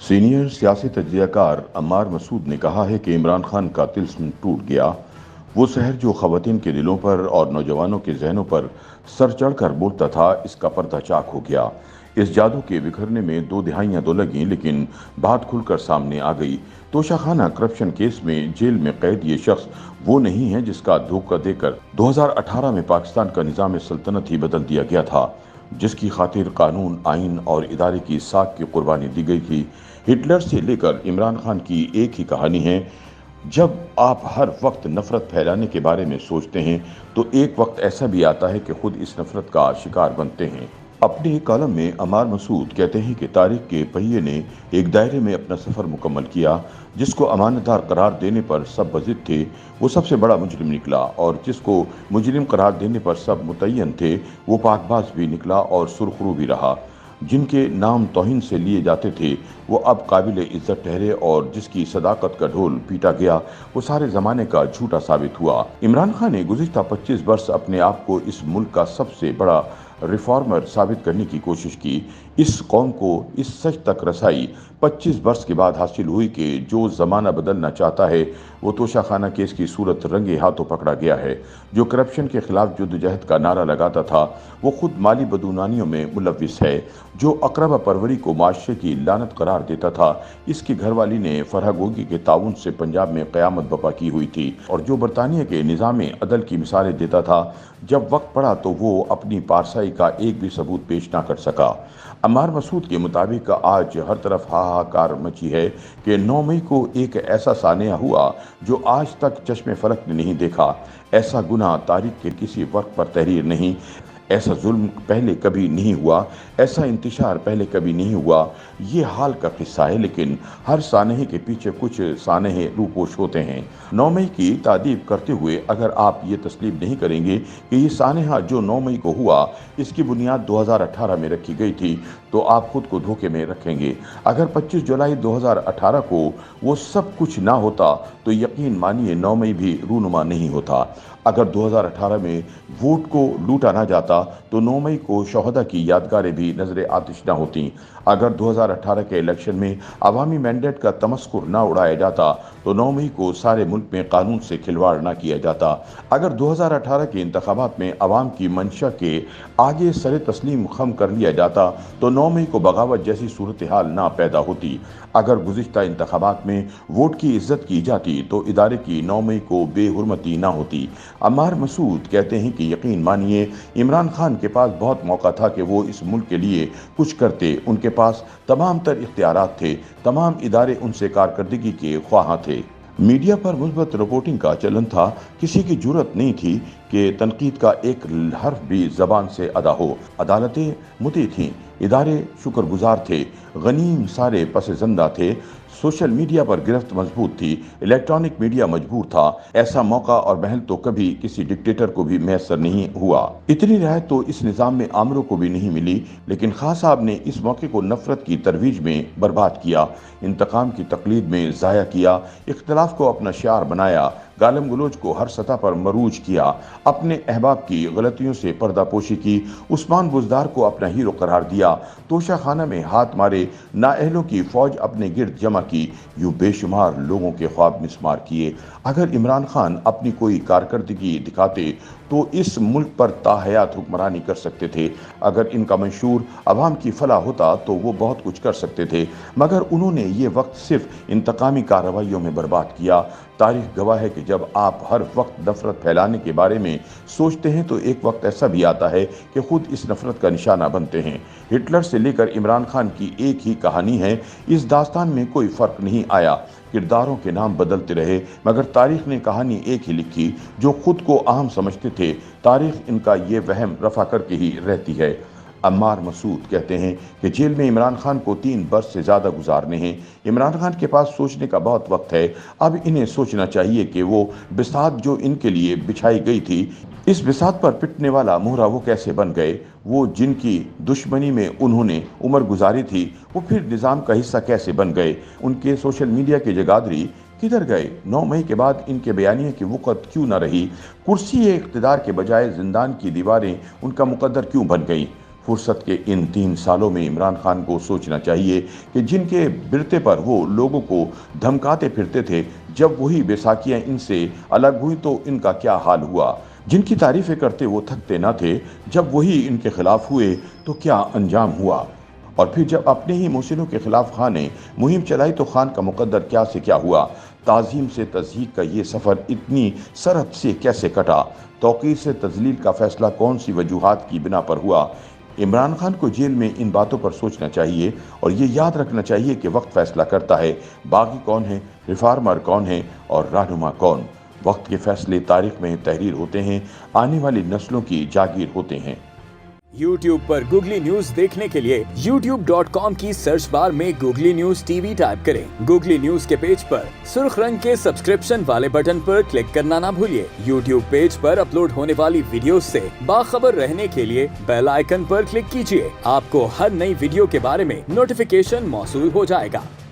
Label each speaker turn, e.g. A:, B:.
A: Senior सियासी तज्जियाकार अम्मार मसूद ने कहा है कि इमरान खान का तिल्स्म टूट गया। वो शहर जो ख़वातीन के दिलों पर और नौजवानों के जहनों पर सर चढ़कर बोलता था, इसका पर्दा चाक हो गया। इस जादू के बिखरने में 2 दिहाइयां तो लगीं, लेकिन बात खुलकर सामने आ गई। तोशाखाना करप्शन केस में जेल में कैद ये शख्स वो नहीं है जिसका धोखा देकर 2018 में पाकिस्तान का निज़ाम सल्तनत ही बदल दिया गया था, जिसकी खातिर कानून, आइन और इदारे की साख की कुर्बानी दी गई थी। हिटलर से लेकर इमरान खान की एक ही कहानी है। जब आप हर वक्त नफरत फैलाने के बारे में सोचते हैं, तो एक वक्त ऐसा भी आता है कि खुद इस नफरत का शिकार बनते हैं। अपने कॉलम में अमार मसूद कहते हैं कि तारीख के पहिए ने एक दायरे में अपना सफ़र मुकम्मल किया। जिसको अमानतदार करार देने पर सब बज़िद थे, वो सबसे बड़ा मुजरिम निकला, और जिसको मुजरिम करार देने पर सब मुतय्यन थे, वो पाकबाज भी निकला और सुरखरू भी रहा। जिनके नाम तौहीन से लिए जाते थे, वो अब काबिल इज्जत ठहरे, और जिसकी सदाकत का ढोल पीटा गया, वो सारे ज़माने का झूठा साबित हुआ। इमरान खान ने गुज़िश्ता 25 वर्ष अपने आप को इस मुल्क का सबसे बड़ा रिफॉर्मर साबित करने की कोशिश की। इस कौम को इस सच तक रसाई 25 वर्ष के बाद हासिल हुई कि जो ज़माना बदलना चाहता है, वो तोशाखाना केस की सूरत रंगे हाथों पकड़ा गया है। जो करप्शन के खिलाफ जद्दोजहद का नारा लगाता था, वो खुद माली बदूनानियों में मुलव्विस है। जो अकरबा परवरी को माशरे की लानत करार देता था, इसकी घरवाली ने फरहा गोगी के ताउन से पंजाब में क़यामत बपा की हुई थी। और जो बरतानिया के निज़ाम अदल की मिसालें देता था, जब वक्त पड़ा तो वो अपनी पारसाई का एक भी सबूत पेश ना कर सका। अम्मार मसूद के मुताबिक आज हर तरफ हाहाकार मची है कि 9 मई को एक ऐसा सानिया हुआ जो आज तक चश्मे फलक ने नहीं देखा। ऐसा गुनाह तारीख के किसी वर्क पर तहरीर नहीं, ऐसा जुल्म पहले कभी नहीं हुआ, ऐसा इंतशार पहले कभी नहीं हुआ। ये हाल का किस्सा है, लेकिन हर सानहे के पीछे कुछ सानहे रूपोश होते हैं। 9 मई की तादीब करते हुए अगर आप ये तस्लीम नहीं करेंगे कि ये सानहा जो 9 मई को हुआ, इसकी बुनियाद 2018 में रखी गई थी, तो आप खुद को धोखे में रखेंगे। अगर 25 जुलाई 2018 को वो सब कुछ ना होता, तो यकीन मानिए 9 मई भी रूनुमा नहीं होता। अगर 2018 में वोट को लूटा ना जाता, तो 9 मई को शहदा की यादगारें भी नजर आतिश न होती। अगर 2018 के इलेक्शन में अवामी मैंडेट का तमस्कुर ना उड़ाया जाता, तो 9 मई को सारे मुल्क में कानून से खिलवाड़ ना किया जाता। अगर 2018 के इंतखाबात में अवाम की मंशा के आगे सरे तस्लीम खम कर लिया जाता, तो 9 मई को बगावत जैसी सूरत हाल ना पैदा होती। अगर गुज़िश्ता इंतखाबात में वोट की इज्जत की जाती, तो इदारे की 9 मई को बेहुरमती ना होती। अम्मार मसूद कहते हैं कि यकीन मानिए, इमरान खान के पास बहुत मौका था कि वो इस मुल्क के लिए कुछ करते। उनके पास तमाम तर इख्तियारात थे, तमाम इदारे उनसे कारकर्दगी के ख्वाहां थे। मीडिया पर मुस्बत रिपोर्टिंग का चलन था, किसी की जुर्रत नहीं थी कि तनकीद का एक हर्फ भी जबान से अदा हो। अदालतें मुती थीं, इदारे शुक्रगुजार थे, गनीम सारे पसजंदा थे। सोशल मीडिया पर गिरफ्त मजबूत थी, इलेक्ट्रॉनिक मीडिया मजबूर था। ऐसा मौका और महल तो कभी किसी डिक्टेटर को भी मैसर नहीं हुआ। इतनी रियायत तो इस निज़ाम में आमरों को भी नहीं मिली, लेकिन खान साहब ने इस मौके को नफरत की तरवीज में बर्बाद किया, इंतकाम की तकलीद में ज़ाया किया, इख्तलाफ को अपना शियार बनाया, गालम गलोच को हर सतह पर मरूज किया, अपने अहबाब की गलतियों से पर्दापोशी की, उस्मान बुजदार को अपना हीरो करार दिया, तोशाखाना में हाथ मारे नाअहलों की फौज अपने गिर्द जमा की, यूं बेशुमार लोगों के ख्वाब मिसमार किए। अगर इमरान खान अपनी कोई कारकर्दगी दिखाते, तो इस मुल्क पर ताहयात हुक्मरानी कर सकते थे। अगर इनका मंशूर अवाम की फलाह होता, तो वो बहुत कुछ कर सकते थे, मगर उन्होंने ये वक्त सिर्फ इंतकामी कार्रवाइयों में बर्बाद किया। तारीख गवाह है कि जब आप हर वक्त नफरत फैलाने के बारे में सोचते हैं, तो एक वक्त ऐसा भी आता है कि खुद इस नफरत का निशाना बनते हैं। हिटलर से लेकर इमरान खान की एक ही कहानी है। इस दास्तान में कोई फर्क नहीं आया, किरदारों के नाम बदलते रहे, मगर तारीख ने कहानी एक ही लिखी। जो खुद को अहम समझते थे, तारीख इनका ये वहम रफा करके ही रहती है। अम्मार मसूद कहते हैं कि जेल में इमरान खान को 3 वर्ष से ज़्यादा गुजारने हैं। इमरान खान के पास सोचने का बहुत वक्त है। अब इन्हें सोचना चाहिए कि वो बिसात जो इनके लिए बिछाई गई थी, इस बिसात पर पिटने वाला मोहरा वो कैसे बन गए। वो जिनकी दुश्मनी में उन्होंने उम्र गुजारी थी, वो फिर निज़ाम का हिस्सा कैसे बन गए। उनके सोशल मीडिया के जगादरी किधर गए। 9 मई के बाद इनके बयानिए की वक़्त क्यों न रही। कुर्सी इक़्तिदार के बजाय जिंदान की दीवारें उनका मुकद्दर क्यों बन गई। फुर्सत के इन 3 सालों में इमरान खान को सोचना चाहिए कि जिनके बिरते पर वो लोगों को धमकाते फिरते थे, जब वही बैसाखियां इनसे अलग हुई तो इनका क्या हाल हुआ। जिनकी तारीफें करते वो थकते न थे, जब वही इनके खिलाफ हुए तो क्या अंजाम हुआ। और फिर जब अपने ही मोहसिनों के खिलाफ खान ने मुहिम चलाई तो खान का मुकद्दर क्या से क्या हुआ। ताज़ीम से तज़हीक का ये सफ़र इतनी सरहद से कैसे कटा। तौक़ीर से तज़लील का फ़ैसला कौन सी वजूहात की बिना पर हुआ। इमरान खान को जेल में इन बातों पर सोचना चाहिए और ये याद रखना चाहिए कि वक्त फ़ैसला करता है, बागी कौन है, रिफार्मर कौन है और रहनुमा कौन। वक्त के फ़ैसले तारीख़ में तहरीर होते हैं, आने वाली नस्लों की जागीर होते हैं।
B: YouTube पर गूगली न्यूज देखने के लिए youtube.com की सर्च बार में गूगली न्यूज टीवी टाइप करें। गूगली न्यूज के पेज पर सुर्ख रंग के सब्सक्रिप्शन वाले बटन पर क्लिक करना ना भूलिए। YouTube पेज पर अपलोड होने वाली वीडियोस से बाखबर रहने के लिए बेल आइकन पर क्लिक कीजिए। आपको हर नई वीडियो के बारे में नोटिफिकेशन मौसूल हो जाएगा।